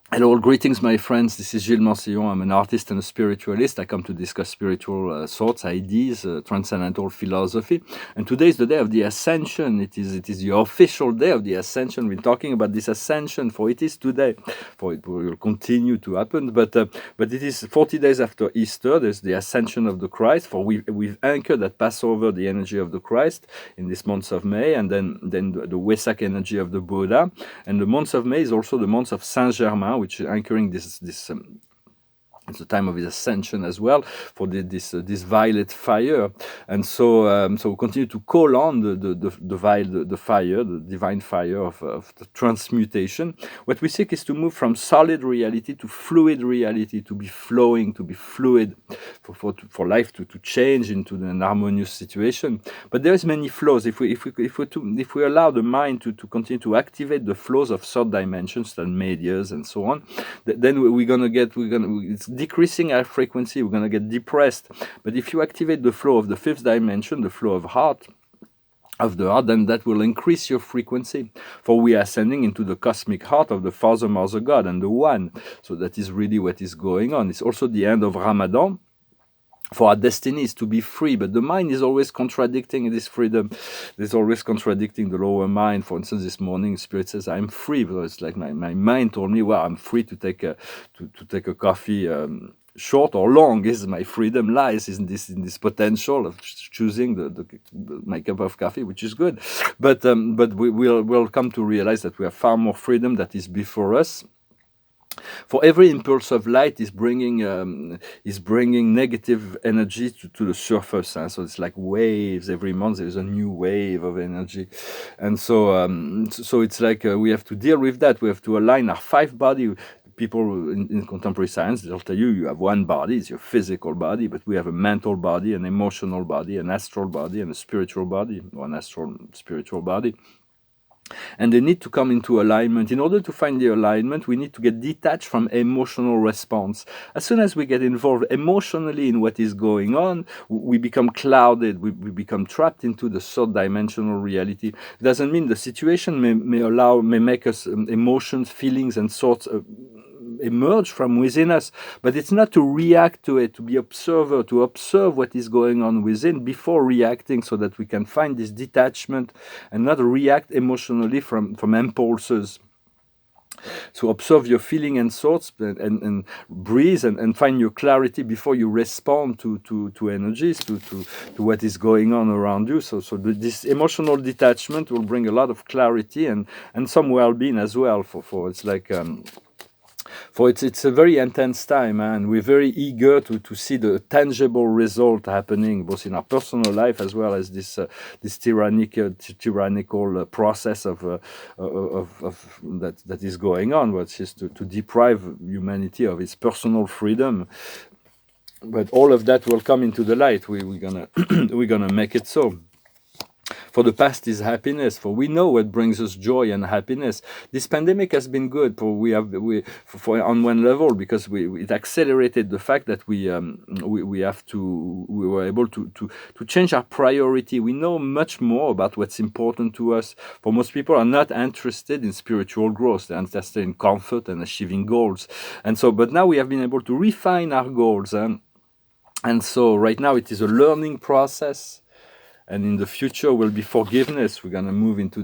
Hello, greetings, my friends. This is Gillesmansillon. I'm an artist and a spiritualist. I come to discuss spiritual thoughts, ideas, transcendental philosophy. And today is the day of the Ascension. It is the official day of the Ascension. We're talking about this Ascension, for it is today. For it will continue to happen, but it is 40 days after Easter. There's the Ascension of the Christ. For we've anchored at Passover the energy of the Christ in this month of May, and then the Wesak energy of the Buddha. And the month of May is also the month of Saint Germain, which is anchoring this it's the time of his ascension as well for this violet fire, and so we continue to call on the fire, the divine fire of the transmutation. What we seek is to move from solid reality to fluid reality, to be flowing, to be fluid, for life to change into an harmonious situation. But there's many flows. If we allow the mind to continue to activate the flows of third dimensions and medias and so on, then it's decreasing our frequency. We're gonna get depressed. But if you activate the flow of the fifth dimension, the flow of the heart, then that will increase your frequency. For we are ascending into the cosmic heart of the Father, Mother, God, and the One. So that is really what is going on. It's also the end of Ramadan. For our destiny is to be free, but the mind is always contradicting this freedom. It's always contradicting the lower mind. For instance, this morning, Spirit says, I'm free. But it's like my mind told me, well, I'm free to take a coffee, short or long. Is my freedom lies in this potential of choosing my cup of coffee, which is good. But we'll come to realize that we have far more freedom that is before us. For every impulse of light is bringing negative energy to the surface. So it's like waves. Every month there's a new wave of energy, and so it's like we have to deal with that. We have to align our five body. People in contemporary science, they'll tell you have one body, it's your physical body, but we have a mental body, an emotional body, an astral body, and a spiritual body, or an astral spiritual body. And they need to come into alignment. In order to find the alignment, we need to get detached from emotional response. As soon as we get involved emotionally in what is going on, we become clouded, we become trapped into the third dimensional reality. It doesn't mean the situation may make us emotions, feelings, and thoughts emerge from within us, but it's not to react to it, to be observer, to observe what is going on within before reacting, so that we can find this detachment and not react emotionally from impulses. So observe your feeling and thoughts, and breathe, and find your clarity before you respond to energies, to what is going on around you. So this emotional detachment will bring a lot of clarity and some well-being as well. For it's like for it's a very intense time, and we're very eager to see the tangible result happening both in our personal life as well as this tyrannical process of that is going on, which is to deprive humanity of its personal freedom. But all of that will come into the light. We're gonna we're gonna make it so. For the past is happiness, for we know what brings us joy and happiness. This pandemic has been good for on one level, because it accelerated the fact that we were able to change our priority. We know much more about what's important to us. For most people are not interested in spiritual growth; they're interested in comfort and achieving goals. And so, but now we have been able to refine our goals, and so right now it is a learning process. And in the future will be forgiveness. We're going to move into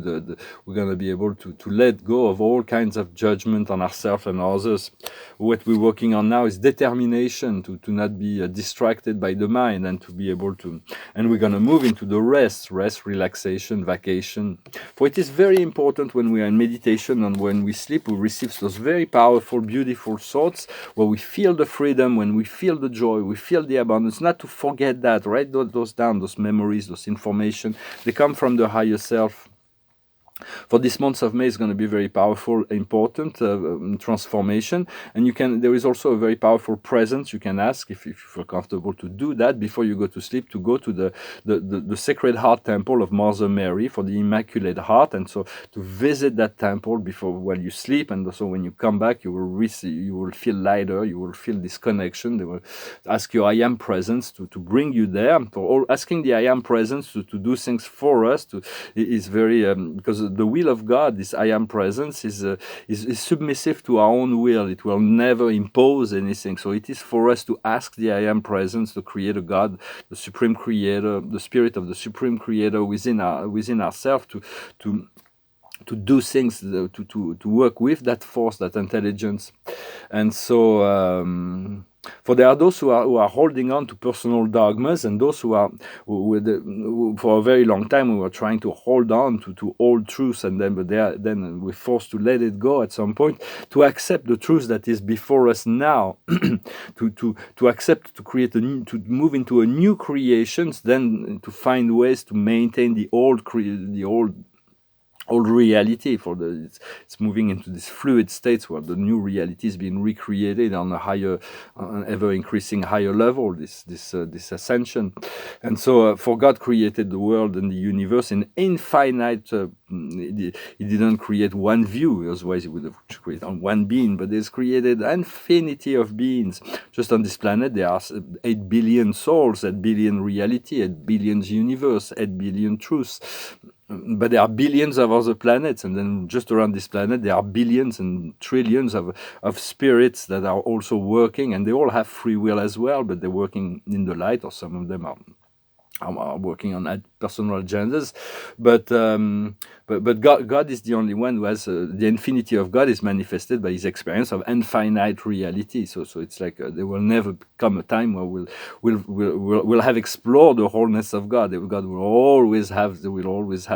we're going to be able to let go of all kinds of judgment on ourselves and others. What we're working on now is determination, to not be distracted by the mind, and to be able to, and we're going to move into the rest, relaxation, vacation. For it is very important when we are in meditation and when we sleep, we receive those very powerful, beautiful thoughts where we feel the freedom, when we feel the joy, we feel the abundance. Not to forget that, write those down, those memories, those information. They come from the higher self. For this month of May is going to be very powerful, important transformation, and there is also a very powerful presence. You can ask, if you feel comfortable to do that before you go to sleep, to go to the Sacred Heart Temple of Mother Mary, for the Immaculate Heart, and so to visit that temple while you sleep, and also when you come back, you will feel lighter, you will feel this connection. They will ask your I Am Presence to bring you there. For all, asking the I Am Presence to do things for us is very because the will of God, this I am presence, is submissive to our own will. It will never impose anything. So it is for us to ask the I am presence, the Creator God, the Supreme Creator, the Spirit of the Supreme Creator within ourselves to do things, to work with that force, that intelligence. And so for there are those who are holding on to personal dogmas, and those who for a very long time we were trying to hold on to old truths, and then we're forced to let it go at some point, to accept the truth that is before us now, to accept, to create to move into a new creations, then to find ways to maintain the old reality. It's moving into these fluid states where the new reality is being recreated on a higher, ever increasing higher level. This ascension, and so for God created the world and the universe in infinite. He didn't create one view, otherwise he would have created on one being. But He's created infinity of beings. Just on this planet, there are 8 billion souls, 8 billion reality, 8 billion universe, 8 billion truths. But there are billions of other planets, and then just around this planet there are billions and trillions of spirits that are also working, and they all have free will as well, but they're working in the light, or some of them are working on personal agendas, but God is the only one who has the infinity of God is manifested by His experience of infinite reality. So it's like there will never come a time where we'll have explored the wholeness of God. God will always have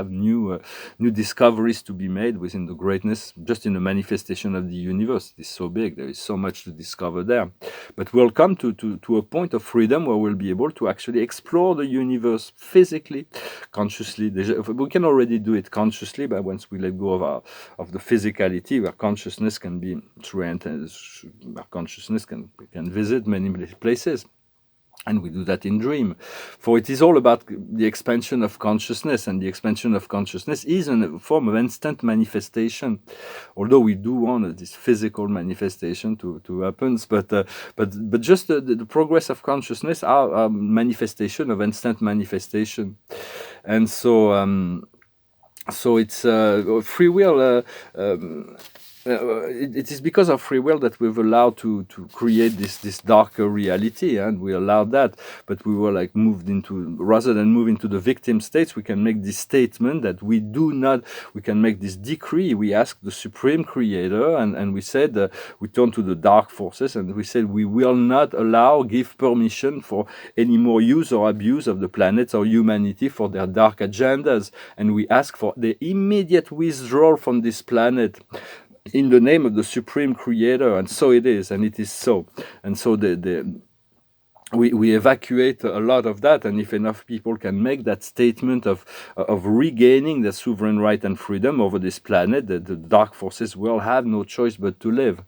new discoveries to be made within the greatness, just in the manifestation of the universe. It is so big. There is so much to discover there. But we'll come to a point of freedom where we'll be able to actually explore the universe physically, consciously. We can already do it consciously, but once we let go of the physicality, where consciousness can be consciousness can visit many places. And we do that in dream. For it is all about the expansion of consciousness, and the expansion of consciousness is a form of instant manifestation. Although we do want this physical manifestation to happen, but just the progress of consciousness are a manifestation of instant manifestation. And so it's free will. It is because of free will that we've allowed to create this darker reality, and we allowed that. But we were like rather than move into the victim states, we can make this statement that we can make this decree. We asked the Supreme Creator, and we said, we turned to the dark forces, and we said we will not give permission for any more use or abuse of the planets or humanity for their dark agendas. And we ask for the immediate withdrawal from this planet, in the name of the Supreme Creator. And so it is, and it is so. And so we evacuate a lot of that, and if enough people can make that statement of regaining their sovereign right and freedom over this planet, the dark forces will have no choice but to live.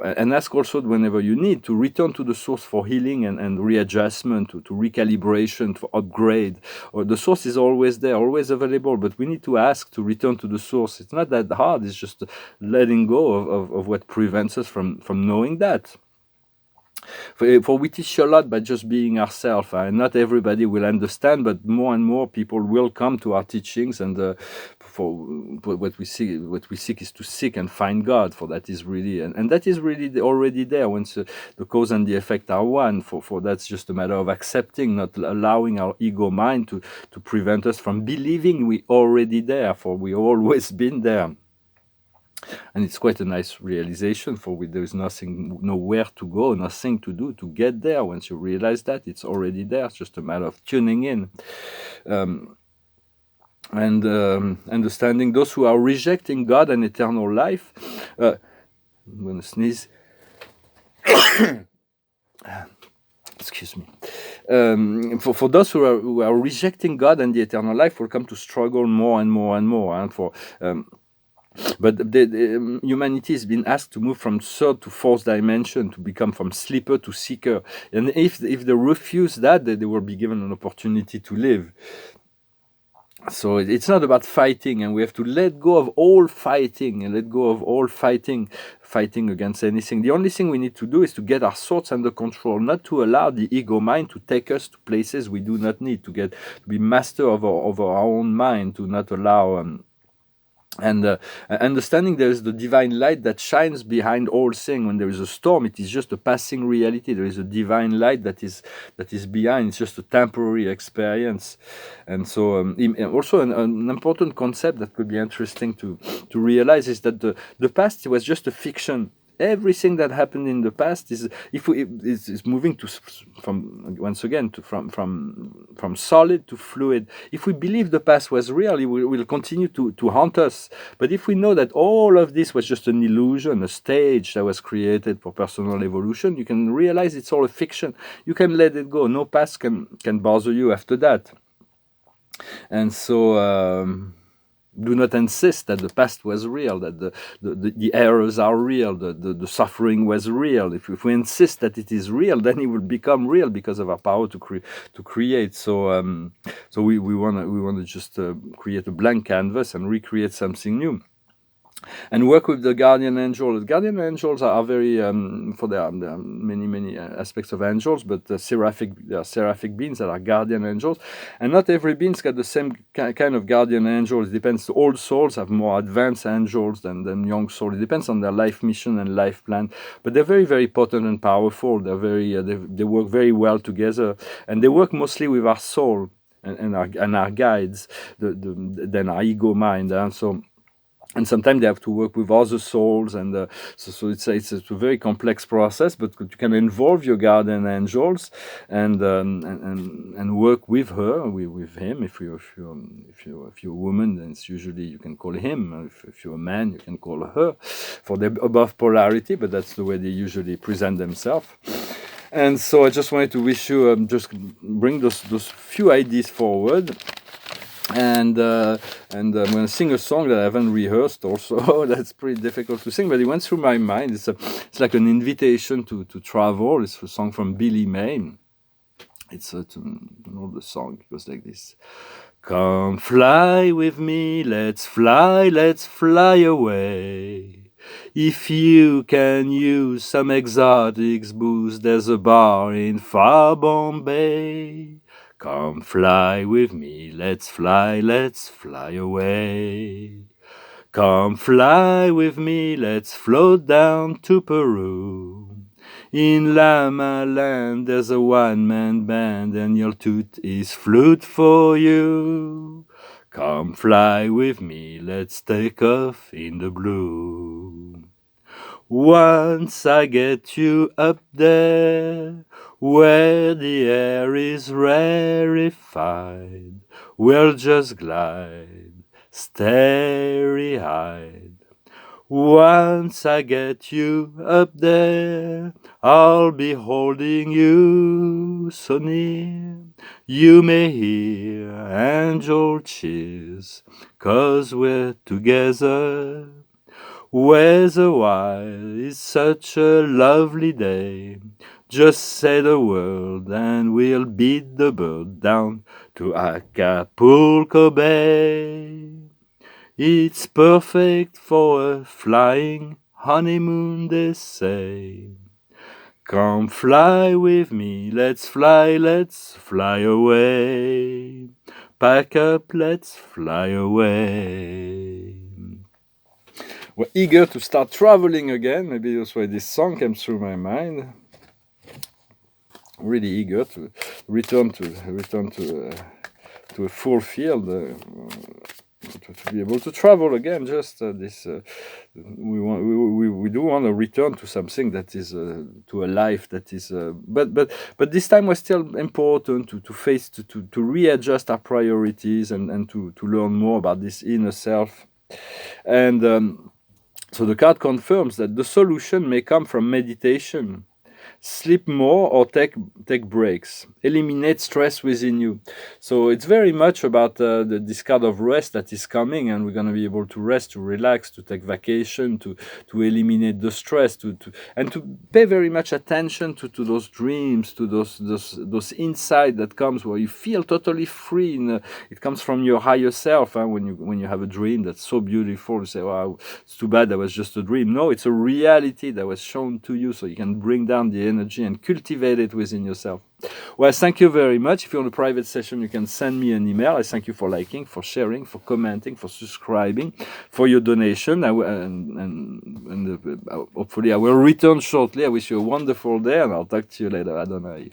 And ask also, whenever you need, to return to the source for healing and readjustment, to recalibration, for upgrade. Or the source is always there, always available, but we need to ask to return to the source. It's not that hard. It's just letting go of what prevents us from knowing that. For we teach a lot by just being ourselves, and not everybody will understand, but more and more people will come to our teachings, and for what we seek is to seek and find God. For that is really, and that is really already there. Once the cause and the effect are one, for that's just a matter of accepting, not allowing our ego mind to prevent us from believing we already there, for we always been there. And it's quite a nice realization, for there is nowhere to go, nothing to do to get there. Once you realize that, it's already there. It's just a matter of tuning in. And understanding those who are rejecting God and eternal life. I'm going to sneeze. Excuse me. For those who are rejecting God and the eternal life, will come to struggle more and more and more. And but humanity has been asked to move from third to fourth dimension, to become from sleeper to seeker. And if they refuse that, they will be given an opportunity to live. So it's not about fighting, and we have to let go of all fighting, fighting against anything. The only thing we need to do is to get our thoughts under control, not to allow the ego mind to take us to places we do not need, to be master of our own mind, to not allow And understanding there is the divine light that shines behind all things. When there is a storm, it is just a passing reality. There is a divine light that is behind. It's just a temporary experience. And so also an important concept that could be interesting to realize is that the past was just a fiction. Everything that happened in the past is, if we, is moving to from once again to from solid to fluid. If we believe the past was real, it will continue to haunt us. But if we know that all of this was just an illusion, a stage that was created for personal evolution, you can realize it's all a fiction. You can let it go. No past can bother you after that. And so do not insist that the past was real, that the errors are real, the suffering was real. If we insist that it is real, then it will become real because of our power to create. So so we wanna just create a blank canvas and recreate something new. And work with the guardian angels. Guardian angels are very, for there are many aspects of angels, but there are seraphic beings that are guardian angels, and not every being's got the same kind of guardian angel. It depends. Old souls have more advanced angels than young souls. It depends on their life mission and life plan, but they're very potent and powerful. They're very they work very well together, and they work mostly with our soul and our guides, than our ego mind, and so. And sometimes they have to work with other souls, and so it's a very complex process. But you can involve your guardian angels and work with her, with him. If you're a woman, then it's usually you can call him. If you're a man, you can call her, for the above polarity. But that's the way they usually present themselves. And so I just wanted to wish you just bring those few ideas forward. And I'm going to sing a song that I haven't rehearsed also. That's pretty difficult to sing, but it went through my mind. It's like an invitation to travel. It's a song from Billy May. It's you know the song. It goes like this. Come fly with me, let's fly away. If you can use some exotics booze, there's a bar in far Bombay. Come fly with me, let's fly away. Come fly with me, let's float down to Peru. In Lama Land there's a one-man band, and your toot is flute for you. Come fly with me, let's take off in the blue. Once I get you up there, where the air is rarefied, we'll just glide, starry-eyed. Once I get you up there, I'll be holding you so near. You may hear angel cheers, 'cause we're together. Weather-wise, it's such a lovely day. Just say the word and we'll beat the bird down to Acapulco Bay. It's perfect for a flying honeymoon, they say. Come fly with me, let's fly away. Pack up, let's fly away. We're eager to start traveling again. Maybe that's why this song came through my mind. Really eager to return to a full field, to be able to travel again. Just this, we do want to return to something that is to a life that is. But this time was still important to face to readjust our priorities and to learn more about this inner self. And so the card confirms that the solution may come from meditation. Sleep more or take breaks. Eliminate stress within you. So it's very much about this card of rest that is coming, and we're going to be able to rest, to relax, to take vacation, to eliminate the stress, and to pay very much attention to those dreams, to those insight that comes where you feel totally free. It comes from your higher self. When you have a dream that's so beautiful, you say, "Wow, it's too bad that was just a dream." No, it's a reality that was shown to you, so you can bring down the the energy and cultivate it within yourself. Well, thank you very much. If you want a private session, you can send me an email. I thank you for liking, for sharing, for commenting, for subscribing, for your donation. Hopefully I will return shortly. I wish you a wonderful day, and I'll talk to you later. Adonai.